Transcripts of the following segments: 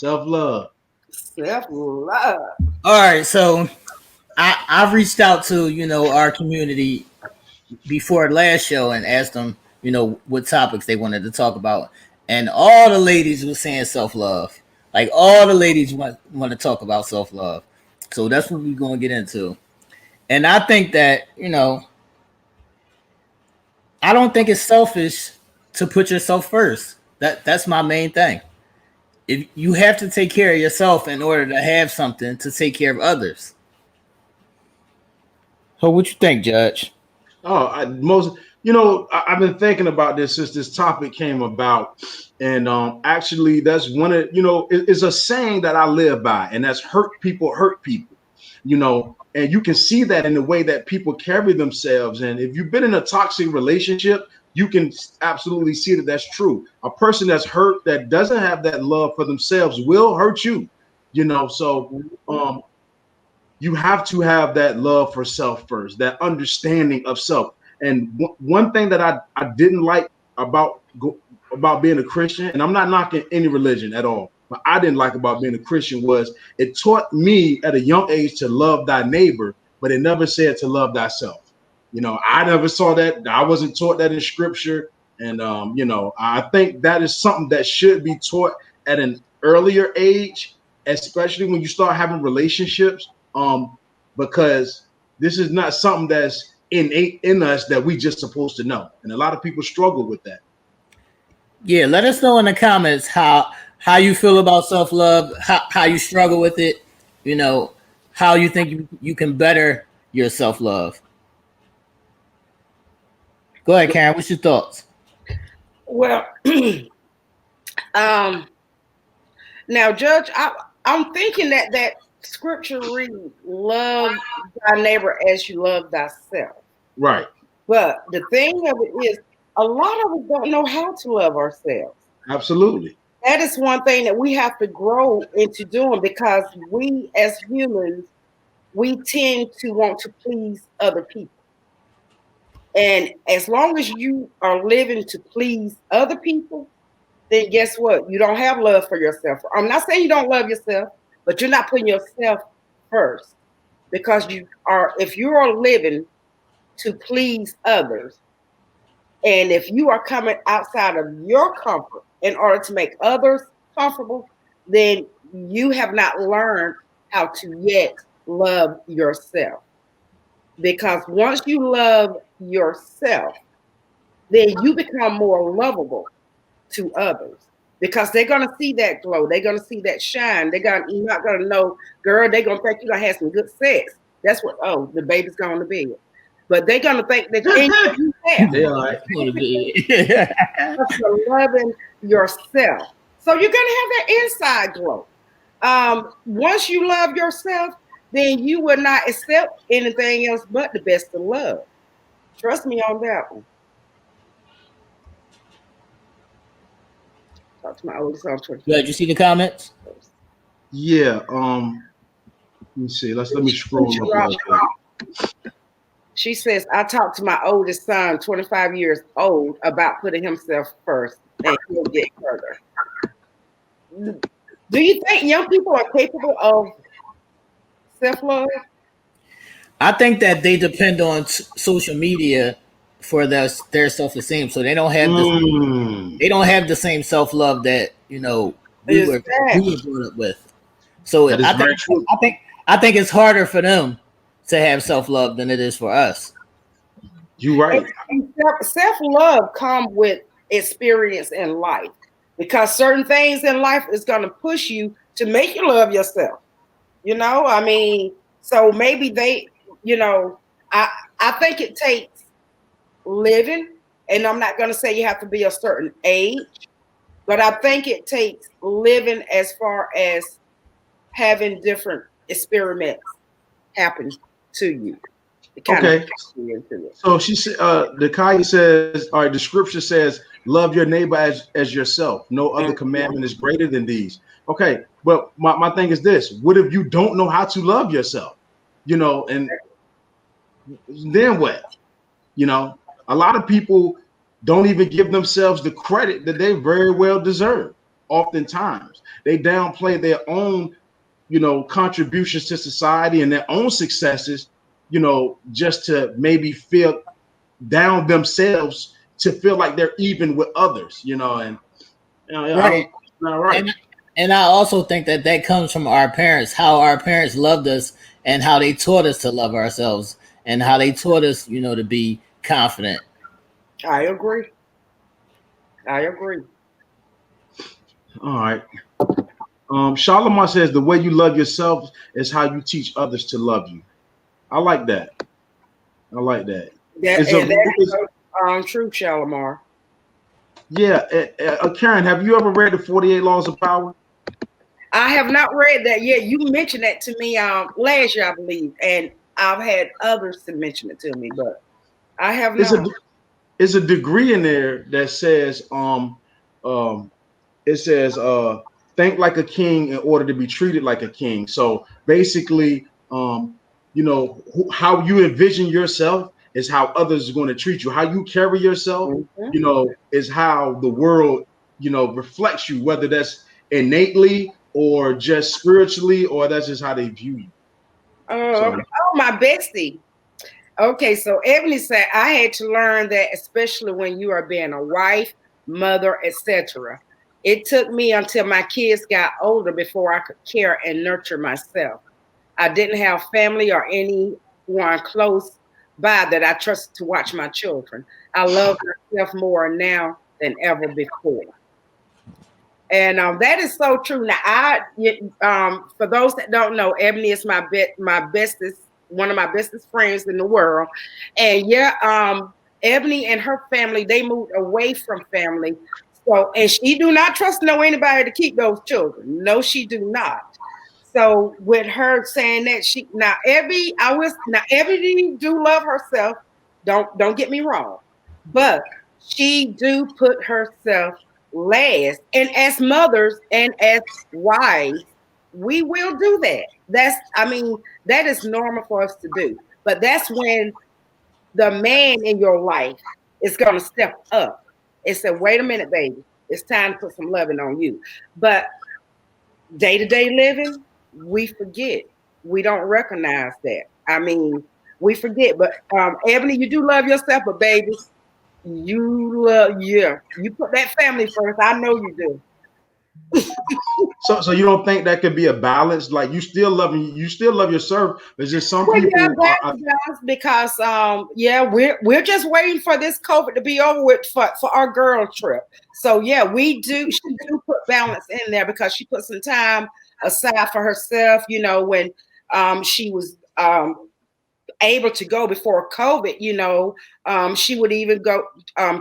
Self-love. Self-love. All right, so I've reached out to our community before last show and asked them what topics they wanted to talk about, and all the ladies were saying self love. Like all the ladies want to talk about self love, so that's what we're gonna get into. And I think that I don't think it's selfish to put yourself first. That's my main thing. If you have to take care of yourself in order to have something to take care of others. So what you think, Judge? Oh, I've been thinking about this since this topic came about, and actually, that's one of it's a saying that I live by, and that's hurt people, and you can see that in the way that people carry themselves. And if you've been in a toxic relationship, you can absolutely see that that's true. A person that's hurt that doesn't have that love for themselves will hurt you, So you have to have that love for self first, that understanding of self. And one thing that I didn't like about about being a Christian, and I'm not knocking any religion at all, but I didn't like about being a Christian was it taught me at a young age to love thy neighbor, but it never said to love thyself. I never saw that. I wasn't taught that in scripture. And I think that is something that should be taught at an earlier age, especially when you start having relationships, because this is not something that's innate in us that we just supposed to know, and a lot of people struggle with that. Yeah, let us know in the comments how you feel about self love, how you struggle with it, you know, how you think you can better your self love. Go ahead, Karen. What's your thoughts? Well, um, now, Judge, I'm thinking that scripture reads, "Love thy neighbor as you love thyself." Right. But the thing of it is, a lot of us don't know how to love ourselves. Absolutely. That is one thing that we have to grow into doing, because we as humans, we tend to want to please other people. And as long as you are living to please other people, then guess what? You don't have love for yourself. I'm not saying you don't love yourself, but you're not putting yourself first, because if you are living to please others, and if you are coming outside of your comfort in order to make others comfortable, then you have not learned how to yet love yourself. Because once you love yourself, then you become more lovable to others, because they're gonna see that glow, they're gonna see that shine. You're not gonna know, girl. They're gonna think you're gonna have some good sex. That's what. Oh, the baby's going to bed, but they're gonna think that you have. They are. Because you're loving yourself, so you're gonna have that inside glow. Once you love yourself, then you will not accept anything else but the best of love. Trust me on that one. Talk to my oldest son. Did you see the comments? Yeah. Let me see. Let me scroll up a little bit. She says, I talked to my oldest son, 25 years old, about putting himself first, and he'll get further. Do you think young people are capable of self-love? I think that they depend on social media for their self esteem, so they don't have they don't have the same self love that we were brought up with. So That is very true. I think it's harder for them to have self love than it is for us. You're right. Self-love comes with experience in life, because certain things in life is going to push you to make you love yourself. I mean, so maybe I think it takes living, and I'm not going to say you have to be a certain age, but I think it takes living as far as having different experiments happen to you. Okay. So she said, the Kai says, all right, the scripture says, love your neighbor as yourself. No other commandment is greater than these. Okay. But my thing is this: what if you don't know how to love yourself? And then what? A lot of people don't even give themselves the credit that they very well deserve, oftentimes. They downplay their own, contributions to society and their own successes, just to maybe feel down themselves to feel like they're even with others, and I Right. don't, not right. And I also think that that comes from our parents, how our parents loved us and how they taught us to love ourselves and how they taught us, to be confident. I agree. I agree. All right. Charlemagne says the way you love yourself is how you teach others to love you. I like that. I like that. That It's a, and that is it's, true, Shalimar. yeah. Karen, have you ever read the 48 Laws of Power? I have not read that yet. You mentioned that to me last year, I believe, and I've had others to mention it to me, but I have It's a not. it's a degree in there that says um it says think like a king in order to be treated like a king. So basically, how you envision yourself is how others are going to treat you. How you carry yourself, Mhm. is how the world, reflects you, whether that's innately or just spiritually, or that's just how they view you. Okay. So Oh, my bestie. Okay, so Ebony said I had to learn that, especially when you are being a wife, mother, etc. It took me until my kids got older before I could care and nurture myself. I didn't have family or anyone close by that I trusted to watch my children. I love myself more now than ever before. And that is so true. Now, for those that don't know, Ebony is my bestest, one of my bestest friends in the world. And yeah, Ebony and her family, they moved away from family. So, and she do not trust no anybody to keep those children. No, she do not. So with her saying that now Ebony do love herself. Don't get me wrong, but she do put herself last. And as mothers and as wives, we will do that. That is normal for us to do. But that's when the man in your life is going to step up and say, wait a minute, baby, it's time to put some loving on you. But day to day living, we forget. We don't recognize that. We forget. But Ebony, you do love yourself, but baby, you put that family first. I know you do. so you don't think that could be a balance? Like you still love yourself. There's just some Well, yeah, people are that does because yeah, we're just waiting for this COVID to be over with for our girl trip. So yeah, we do. She do put balance in there because she put some time aside for herself. When she was able to go before COVID. She would even go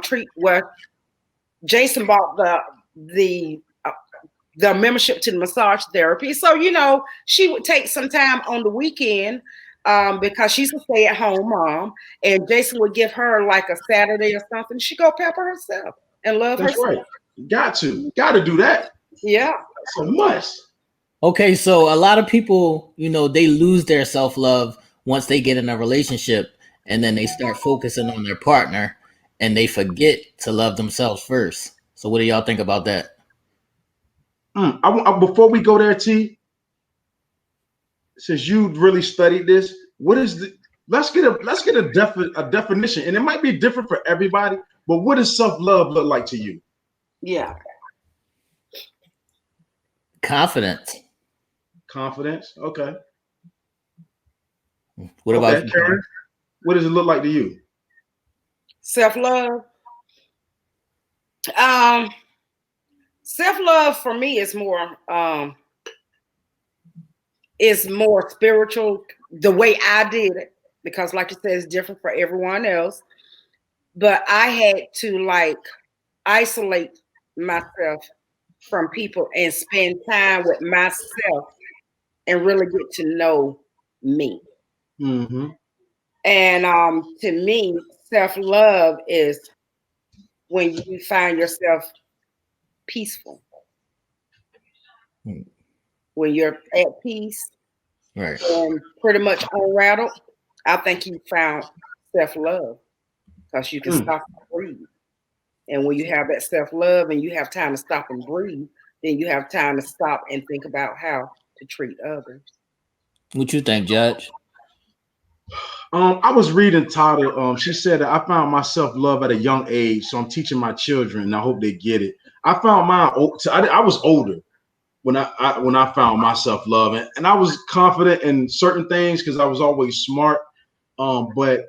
treat where Jason bought the the membership to the massage therapy. So, she would take some time on the weekend because she's a stay at home mom. And Jason would give her like a Saturday or something. She go pepper herself and love that's herself. right. Got to do that. Yeah. That's a must. Okay, so a lot of people, they lose their self love once they get in a relationship and then they start focusing on their partner and they forget to love themselves first. So, what do y'all think about that? Before we go there, T, since you really studied this, what is the let's get a definition, and it might be different for everybody. But what does self love look like to you? Yeah. Confidence. Confidence. Okay. What about Okay, you, Karen. Karen? What does it look like to you? Self-love. Um, self-love for me is more spiritual the way I did it, because like you said, it's different for everyone else. But I had to like isolate myself from people and spend time with myself and really get to know me. Mm-hmm. And to me, self-love is when you find yourself peaceful, Hmm. when you're at peace Right. and pretty much unrattled. I think you found self-love because you can Mm. stop and breathe. And when you have that self-love and you have time to stop and breathe, then you have time to stop and think about how to treat others. What you think, Judge? I was reading Tata. She said that I found my self love at a young age, so I'm teaching my children, and I hope they get it. I found mine. I was older when I found my self love, and I was confident in certain things because I was always smart. But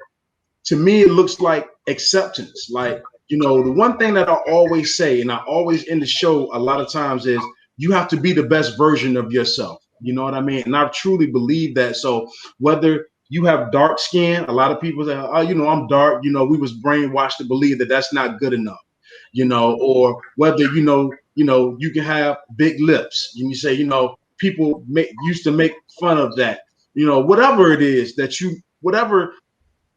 to me, it looks like acceptance. Like, the one thing that I always say, and I always end the show a lot of times, is you have to be the best version of yourself. You know what I mean? And I truly believe that. So whether you have dark skin, a lot of people say, oh, I'm dark. We was brainwashed to believe that that's not good enough. Or whether, you can have big lips. And you say, people used to make fun of that. Whatever it is whatever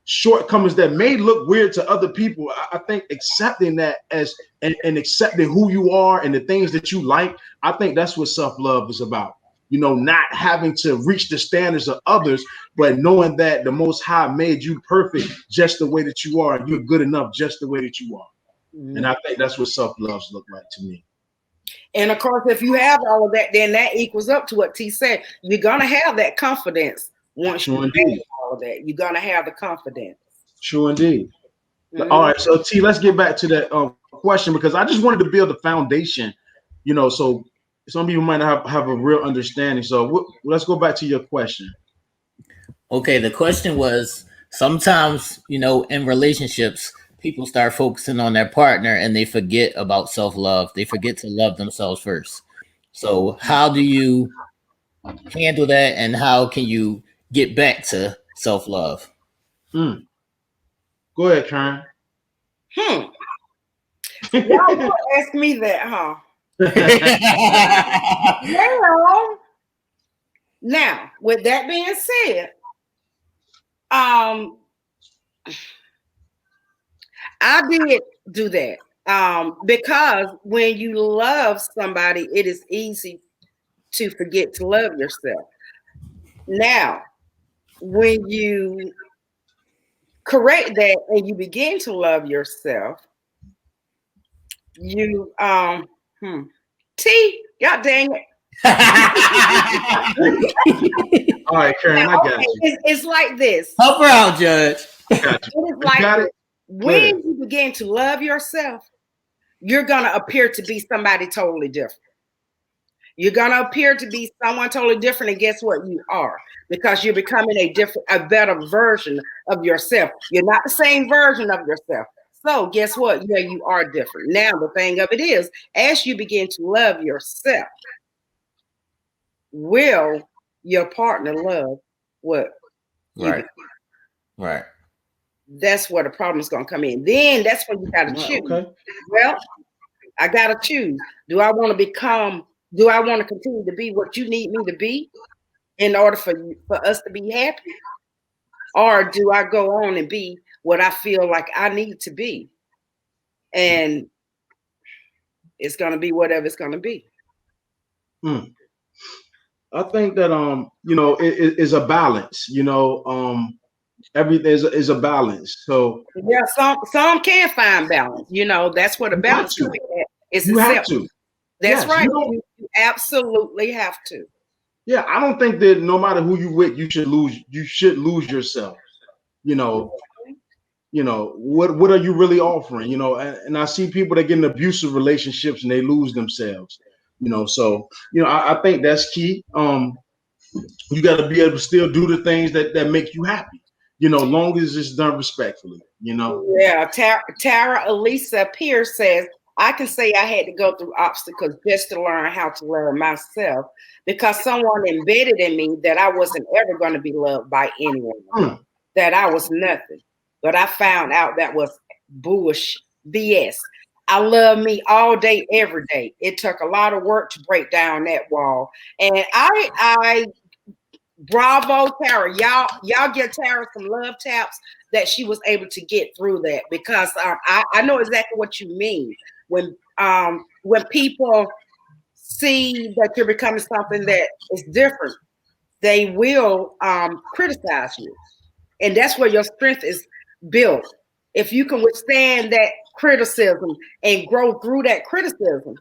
shortcomings that may look weird to other people, I think accepting that as and accepting who you are and the things that you like, I think that's what self-love is about. Not having to reach the standards of others, but knowing that the Most High made you perfect just the way that you are, and you're good enough just the way that you are. Mm-hmm. And I think that's what self-loves look like to me. And of course, if you have all of that, then that equals up to what T said. You're gonna have that confidence once you have all of that. You're gonna have the confidence. True indeed. Mm-hmm. All right, so T, let's get back to that question, because I just wanted to build a foundation. So some people might not have a real understanding. So let's go back to your question. Okay, the question was, sometimes, in relationships, people start focusing on their partner and they forget about self-love. They forget to love themselves first. So how do you handle that, and how can you get back to self-love? Go ahead, Karen. Y'all ask me that, huh? Now, with that being said, I did do that because when you love somebody, it is easy to forget to love yourself. Now, when you correct that and you begin to love yourself, you T, God dang it. All right, Karen, I got you. It's like this. Help her out, Judge. I got you. It is like when you begin to love yourself, you're gonna appear to be somebody totally different. You're gonna appear to be someone totally different, and guess what? You are, because you're becoming a better version of yourself. You're not the same version of yourself. So guess what? Yeah, you are different. Now the thing of it is, as you begin to love yourself, will your partner love what? Right. Right. That's where the problem is going to come in. Then that's when you got to choose. Okay. Well, I got to choose. Do I want to continue to be what you need me to be in order for us to be happy? Or do I go on and be what I feel like I need to be? And it's going to be whatever it's going to be. I think that it is a balance. Everything is a balance. So yeah, some can find balance. That's what a balance is. You have to. That's right. You absolutely have to. Yeah, I don't think that no matter who you with, you should lose yourself. What are you really offering? And I see people that get in abusive relationships and they lose themselves. So I think that's key. You got to be able to still do the things that make you happy. Long as it's done respectfully. Yeah, Tara Elisa Pierce says, I can say I had to go through obstacles just to learn how to love myself, because someone embedded in me that I wasn't ever going to be loved by anyone, that I was nothing. But I found out that was bullshit, BS. I love me all day, every day. It took a lot of work to break down that wall. And I bravo, Tara. Y'all give Tara some love taps that she was able to get through that, because I know exactly what you mean. When people see that you're becoming something that is different, they will criticize you. And that's where your strength is built. If you can withstand that criticism and grow through that criticism,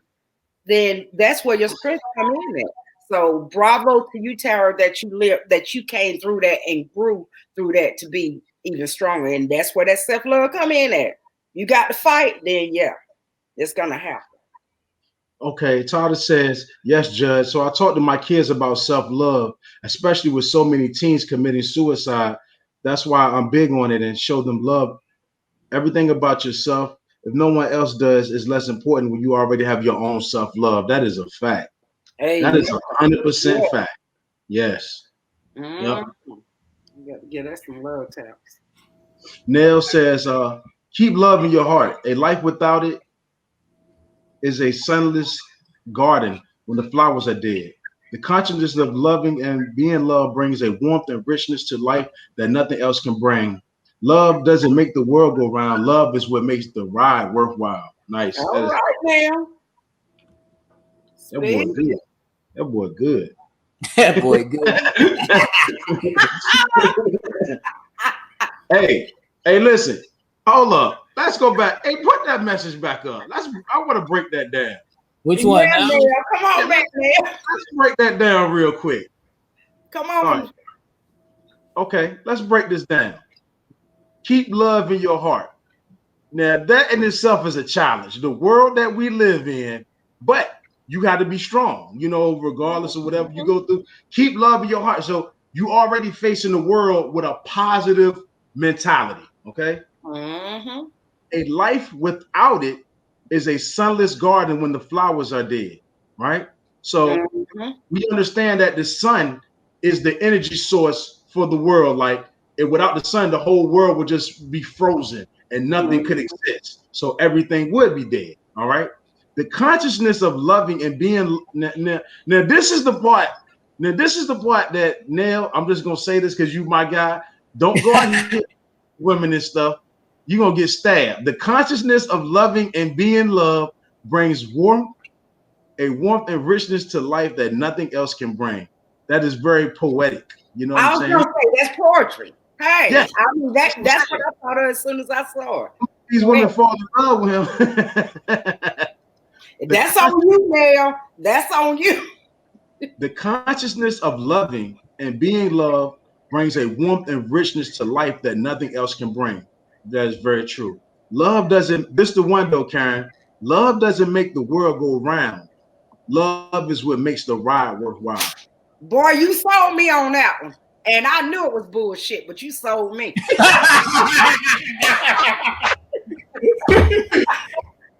then that's where your strength come in at. So bravo to you, Tara, that you came through that and grew through that to be even stronger. And that's where that self-love come in at. You got to fight, then yeah, it's gonna happen. Okay, Tata says, yes, Judge. So I talked to my kids about self-love, especially with so many teens committing suicide. That's why I'm big on it and show them love. Everything about yourself, if no one else does, is less important when you already have your own self-love. That is a fact. That Amen. is 100% fact. Yes. Yep. Mm-hmm. Yeah, that's some love taps. Nell says, keep love in your heart. A life without it is a sunless garden when the flowers are dead. The consciousness of loving and being loved brings a warmth and richness to life that nothing else can bring. Love doesn't make the world go round. Love is what makes the ride worthwhile. Nice. All right now. That boy Speak. good. That boy good. That boy good. Hey, listen. Hold up. Let's go back. Hey, put that message back up. I want to break that down. Which Yeah, one now? man. Come on back, man. Let's break that down real quick. Come All on. right. Okay, let's break this down. Keep love in your heart. Now, that in itself is a challenge. The world that we live in, but you got to be strong, regardless of whatever you go through. Keep love in your heart. So you already facing the world with a positive mentality, okay? Mm-hmm. A life without it is a sunless garden when the flowers are dead, right? So Mm-hmm. we understand that the sun is the energy source for the world. Like, without the sun, the whole world would just be frozen and nothing could exist. So everything would be dead. All right. The consciousness of loving and being now this is the part. Now, this is the part that Nell, I'm just gonna say this because you my guy. Don't go out here women and stuff. You're gonna get stabbed. The consciousness of loving and being loved brings a warmth and richness to life that nothing else can bring. That is very poetic. You know what I'm I was saying? gonna say that's poetry. Hey, Yeah. I mean that's what I thought of as soon as I saw it. These women fall in love with him. That's on you, Nell. That's on you. The consciousness of loving and being loved brings a warmth and richness to life that nothing else can bring. That is very true. Love doesn't, this is the one though, Karen. Love doesn't make the world go round. Love is what makes the ride worthwhile. Boy, you sold me on that one. And I knew it was bullshit, but you sold me.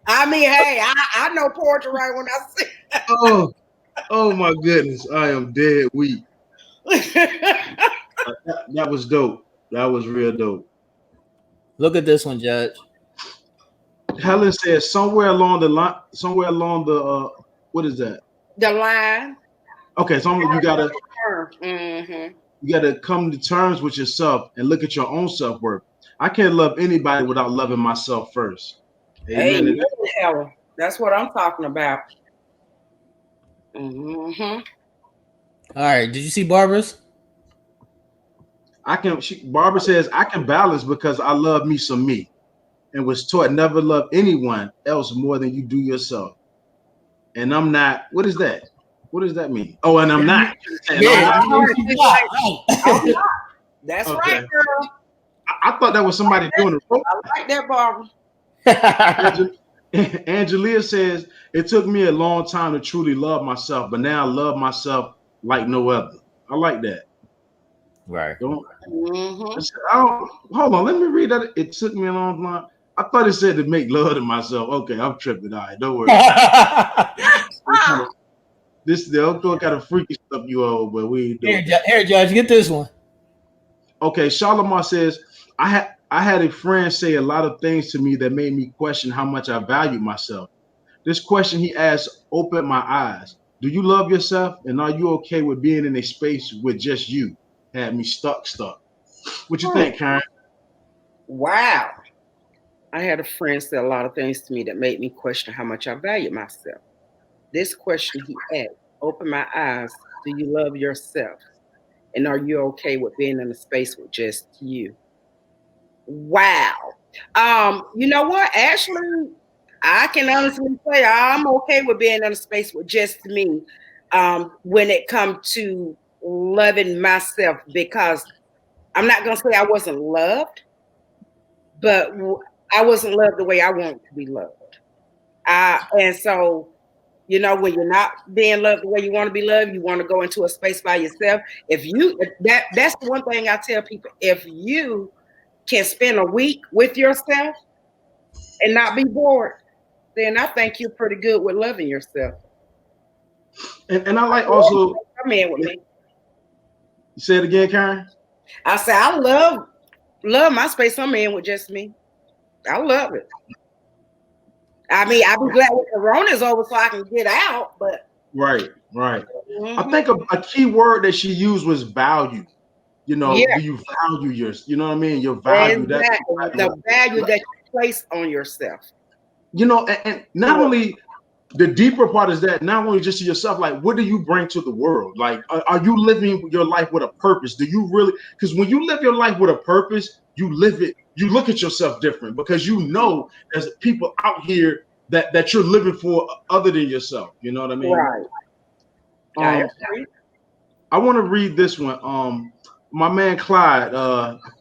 I mean, hey, I know poetry right when I see it. Oh my goodness, I am dead weak. That was dope. That was real dope. Look at this one, Judge. Helen says somewhere along the line, somewhere along the what is that? the line. Okay, so Mm-hmm. you gotta come to terms with yourself and look at your own self-worth. I can't love anybody without loving myself first. Amen. Amen, Helen. That's what I'm talking about. Mm-hmm. All right. Did you see Barbara's? Barbara says I can balance because I love me some me and was taught never love anyone else more than you do yourself. And I'm not, what is that? What does that mean? Oh, and I'm not. Yeah. I'm not. That's Okay. right, girl. I thought that was somebody doing it. I like that, Barbara. Angelia says it took me a long time to truly love myself, but now I love myself like no other. I like that. Right. Mm-hmm. Hold on, let me read that. It took me a long time. I thought it said to make love to myself. Okay, I'm tripping. All right, don't worry. This the Uncle got a freaky stuff you owe, but we ain't doing. Here, Judge, get this one. Okay, Charlemagne says I had a friend say a lot of things to me that made me question how much I value myself. This question he asked opened my eyes. Do you love yourself? And are you okay with being in a space with just you? Had me stuck. What you think, Karen? Wow. I had a friend say a lot of things to me that made me question how much I value myself. This question he asked opened my eyes. Do you love yourself? And are you okay with being in a space with just you? Wow. You know what? Actually, I can honestly say I'm okay with being in a space with just me when it comes to loving myself, because I'm not going to say I wasn't loved, but I wasn't loved the way I want to be loved. And so, when you're not being loved the way you want to be loved, you want to go into a space by yourself. That's the one thing I tell people, if you can spend a week with yourself and not be bored, then I think you're pretty good with loving yourself. And I like also. Come in with me. You say it again, Karen. I say I love my space I'm in with just me. I love it. I mean, I'd be glad when Corona's over so I can get out, but right. I think a key word that she used was value. Do you value yours? You know what I mean? Your value. Exactly. The value that you place on yourself. And not only the deeper part is that not only just to yourself, like what do you bring to the world? Like, are you living your life with a purpose? Do you really? Because when you live your life with a purpose, you live it. You look at yourself different because there's people out here that you're living for other than yourself. You know what I mean? Right. I want to read this one. My man Clyde,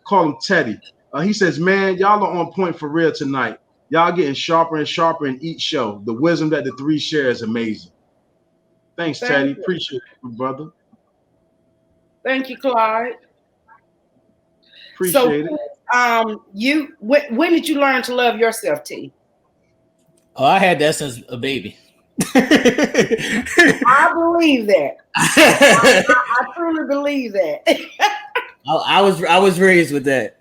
call him Teddy. He says, "Man, y'all are on point for real tonight. Y'all getting sharper and sharper in each show. The wisdom that the three share is amazing." Thanks, Teddy. Appreciate it, brother. Thank you, Clyde. Appreciate it. When did you learn to love yourself, T? Oh, I had that since a baby. I believe that. I truly believe that. I was raised with that.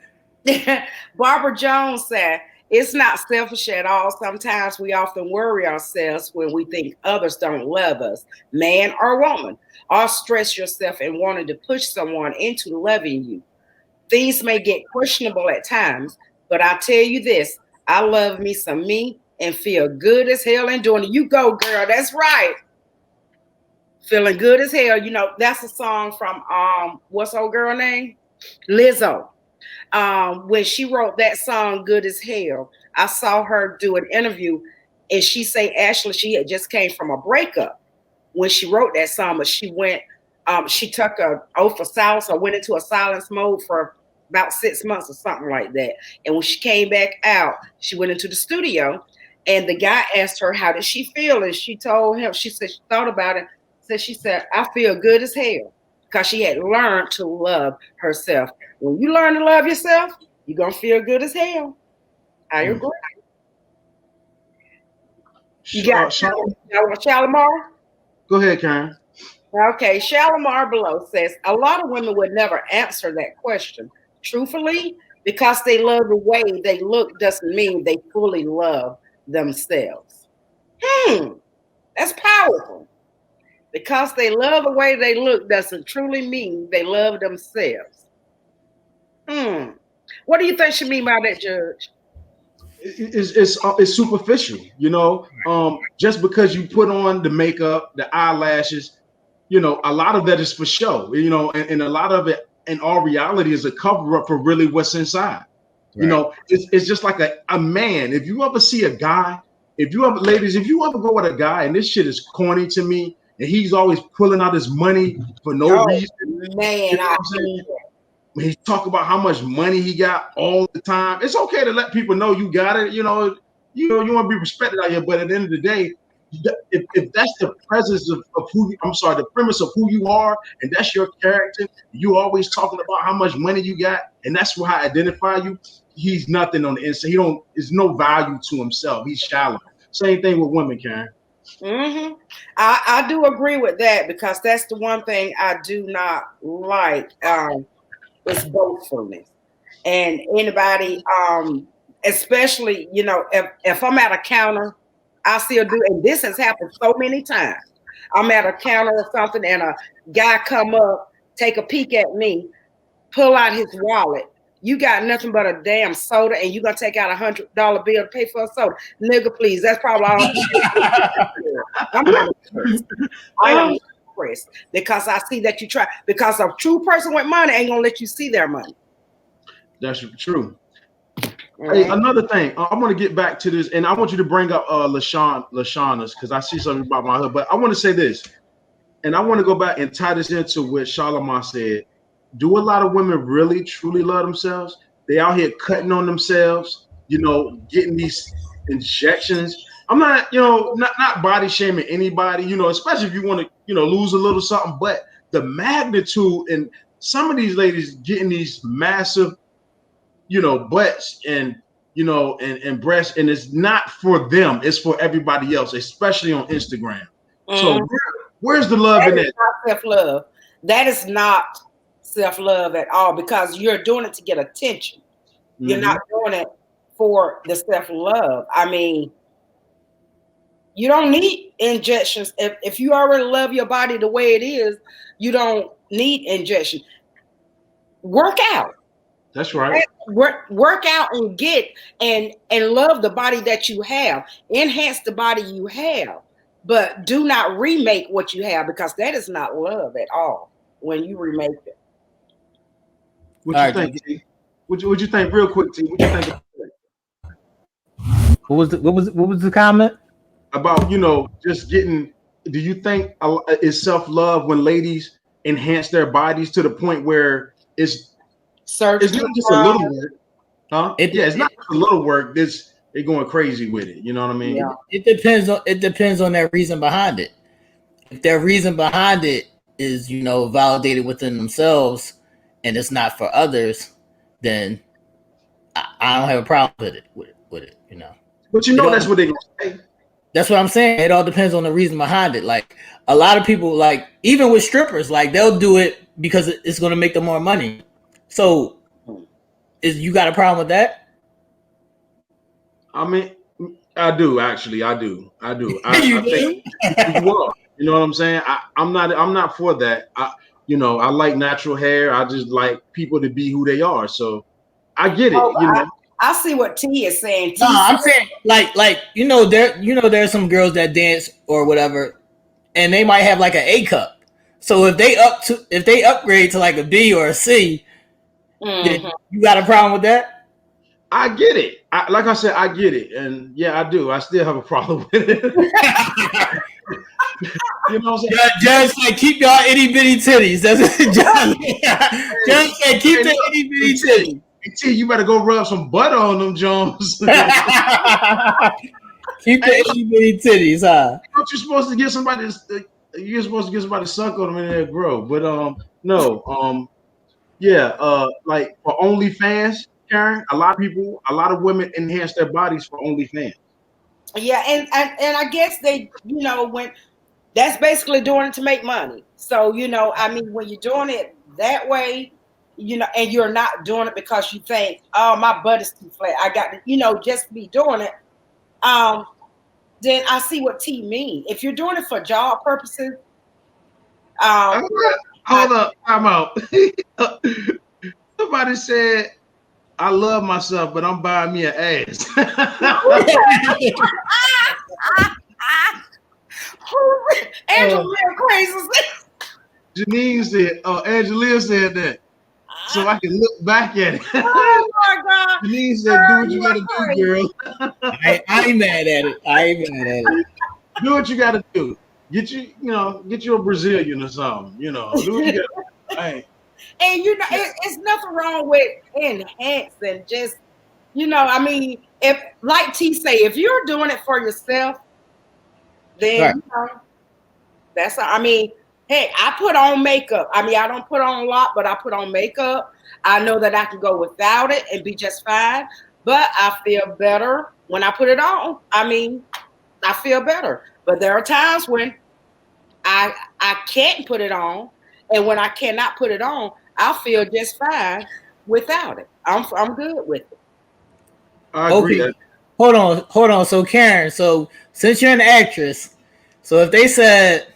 Barbara Jones said, "It's not selfish at all. Sometimes we often worry ourselves when we think others don't love us, man or woman, or stress yourself in wanting to push someone into loving you. Things may get questionable at times, but I tell you this, I love me some me and feel good as hell in doing it." You go, girl. That's right. Feeling good as hell. That's a song from what's old girl name? Lizzo. When she wrote that song, Good as Hell, I saw her do an interview, and she say actually she had just came from a breakup when she wrote that song, but she went, she took a oath of silence or went into a silence mode for about 6 months or something like that. And when she came back out, she went into the studio, and the guy asked her, how did she feel? And she told him, she said she thought about it. She said, I feel good as hell, because she had learned to love herself. When you learn to love yourself, you're going to feel good as hell. I agree. You got Shalimar? Go ahead, Karen. Okay, Shalimar below says, a lot of women would never answer that question. Truthfully, because they love the way they look doesn't mean they fully love themselves. That's powerful. Because they love the way they look doesn't truly mean they love themselves. What do you think she mean by that, Judge? It's superficial, just because you put on the makeup, the eyelashes, a lot of that is for show, and a lot of it in all reality is a cover up for really what's inside. Right. It's just like a man. If you ever see a guy, ladies, if you ever go with a guy, and this shit is corny to me, and he's always pulling out his money for no reason. Man, He's talking about how much money he got all the time. It's okay to let people know you got it. You want to be respected out here. But at the end of the day, if that's the presence of who, the premise of who you are, and that's your character, you always talking about how much money you got, and that's how I identify you. He's nothing on the inside. There's no value to himself. He's shallow. Same thing with women, Karen. I do agree with that, because that's the one thing I do not like. It's boastfulness. And anybody, especially, if I'm at a counter, I still do, and this has happened so many times. I'm at a counter or something, and a guy come up, take a peek at me, pull out his wallet. You got nothing but a damn soda, and you're going to take out $100 bill to pay for a soda. Nigga, please. That's probably all I'm not I am impressed, because I see that you try. Because a true person with money ain't going to let you see their money. That's true. Hey, another thing, I want to get back to this, and I want you to bring up Lashana's because I see something about my hood. But I want to say this, and I want to go back and tie this into what Charlamagne said. Do a lot of women really truly love themselves? They out here cutting on themselves, getting these injections. I'm not, not body shaming anybody, especially if you want to, lose a little something. But the magnitude and some of these ladies getting these massive, butts and and breasts, and it's not for them, it's for everybody else, especially on Instagram. So where's the love in that? Self-love. That is not self-love at all, because you're doing it to get attention. You're not doing it for the self-love. I mean, you don't need injections. If you already love your body the way it is, you don't need injections. Work out. That's right. Work out and love the body that you have. Enhance the body you have, but do not remake what you have, because that is not love at all when you remake it. What you think, T? What you think, real quick, T? What you think? What was the comment about? Just getting. Do you think is self-love when ladies enhance their bodies to the point where it's not just a little work, huh? It's not just a little work. They're going crazy with it. You know what I mean? Yeah. It depends on their reason behind it. If their reason behind it is, validated within themselves and it's not for others, then I don't have a problem with it. But that's what they're gonna say. That's what I'm saying. It all depends on the reason behind it. Like a lot of people, like even with strippers, like they'll do it because it's going to make them more money. So, you got a problem with that? I mean, I do actually. I do. I You think you know what I'm saying? I'm not for that. I like natural hair. I just like people to be who they are. So I get it. I see what T is saying. No, I'm saying there's some girls that dance or whatever, and they might have like an A cup. So if they upgrade to like a B or a C, then you got a problem with that? I get it. Like I said, I get it, and yeah, I do. I still have a problem with it. You know what I'm saying? Judge said, keep y'all itty bitty titties. That's what Judge said. Keep the itty bitty titties. Hey, T, you better go rub some butter on them, Jones. Keep the itty bitty titties, huh? You're supposed to get somebody. You're supposed to get somebody to suck on them and they'll grow. But no, like for OnlyFans, Karen, a lot of women enhance their bodies for OnlyFans. Yeah, and I guess they, when that's basically doing it to make money. So, I mean, when you're doing it that way, and you're not doing it because you think, oh, my butt is too flat, I got to, just be doing it. Then I see what T mean. If you're doing it for job purposes, hold up, I'm out. Somebody said, I love myself, but I'm buying me an ass. Angela crazy. Janine said, Angelia said that. So I can look back at it. Oh my God. Janine said, do what you gotta do, girl. I ain't mad at it. Do what you gotta do. Get you a Brazilian or something, Do what you gotta do. And it's nothing wrong with enhancing. Just I mean, if like T say, if you're doing it for yourself, then that's. I mean, hey, I put on makeup. I mean, I don't put on a lot, but I put on makeup. I know that I can go without it and be just fine. But I feel better when I put it on. I mean, I feel better. But there are times when I can't put it on, and when I cannot put it on, I feel just fine without it. I'm good with it. I agree. Okay. Hold on. So Karen, since you're an actress, so if they said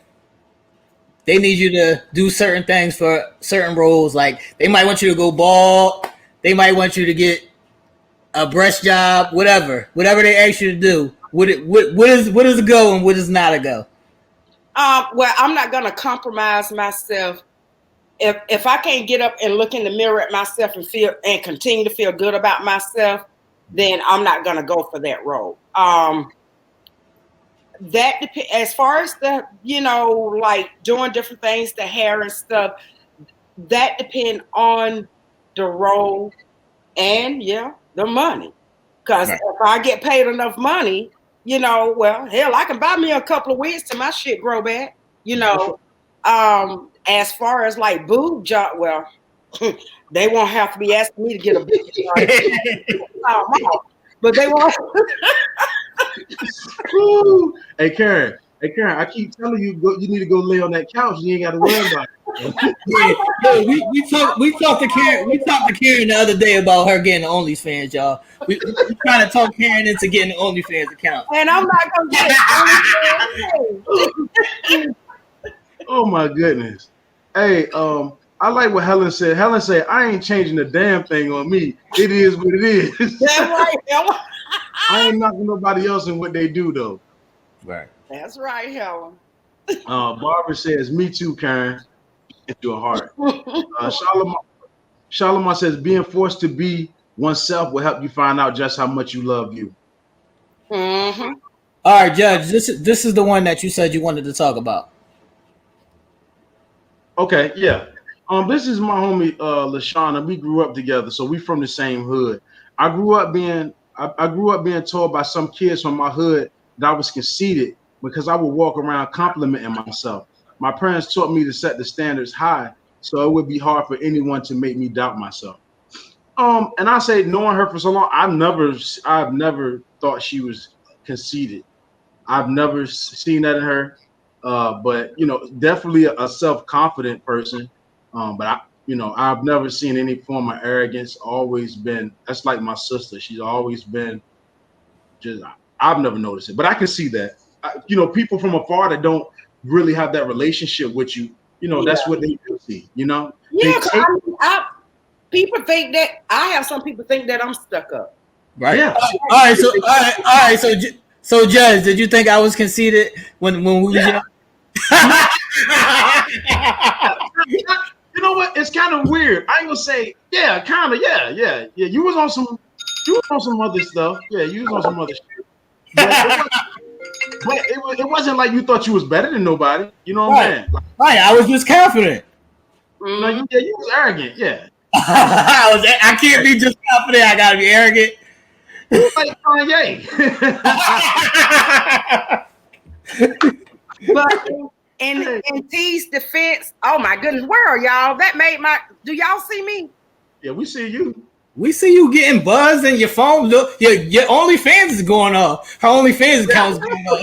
they need you to do certain things for certain roles, like they might want you to go bald, they might want you to get a breast job, whatever they ask you to do, what is a go and what is not a go? Well, I'm not gonna compromise myself. If I can't get up and look in the mirror at myself and continue to feel good about myself, then I'm not gonna go for that road. That as far as the like doing different things, the hair and stuff, that depend on the role and the money. Because if I get paid enough money, well, hell, I can buy me a couple of wigs till my shit grow back. As far as like boob job, well, they won't have to be asking me to get a boob job. But they won't. Hey Karen, I keep telling you, you need to go lay on that couch. You ain't got to worry about it. We talked to Karen. We talked to Karen the other day about her getting the OnlyFans, y'all. We trying to talk Karen into getting the OnlyFans account. And I'm not gonna get it. Oh my goodness. Hey, I like what Helen said. Helen said, I ain't changing a damn thing on me. It is what it is. That's right, Helen. I ain't knocking nobody else in what they do, though. Right. That's right, Helen. Barbara says, me too, Karen. Into a heart. Shalom says, being forced to be oneself will help you find out just how much you love you. Mm-hmm. All right, Judge, this is the one that you said you wanted to talk about. Okay, yeah. This is my homie LaShawna. We grew up together, so we from the same hood. I grew up being told by some kids from my hood that I was conceited because I would walk around complimenting myself. My parents taught me to set the standards high, so it would be hard for anyone to make me doubt myself. And I say, knowing her for so long, I've never thought she was conceited. I've never seen that in her. But definitely a self-confident person. But I've never seen any form of arrogance. Always been, that's like my sister. She's always been I've never noticed it, but I can see that. People from afar that don't really have that relationship with you, that's what they do see, Yeah, people think that some people think that I'm stuck up. Right. Yeah. All right. So Judge, did you think I was conceited when we was young? You know what? It's kind of weird. I ain't gonna say, yeah, kind of, yeah. You was on some other stuff. Yeah, you was on some other shit. But it wasn't like you thought you was better than nobody. You know what I'm saying? Right. I was just confident. No, you was arrogant. Yeah. I can't be just confident. I gotta be arrogant. Like Kanye. But in T's defense, oh my goodness, where are y'all? That made do y'all see me? Yeah, we see you. We see you getting buzzed and your phone. Look, your OnlyFans is going off. Her OnlyFans account is going off.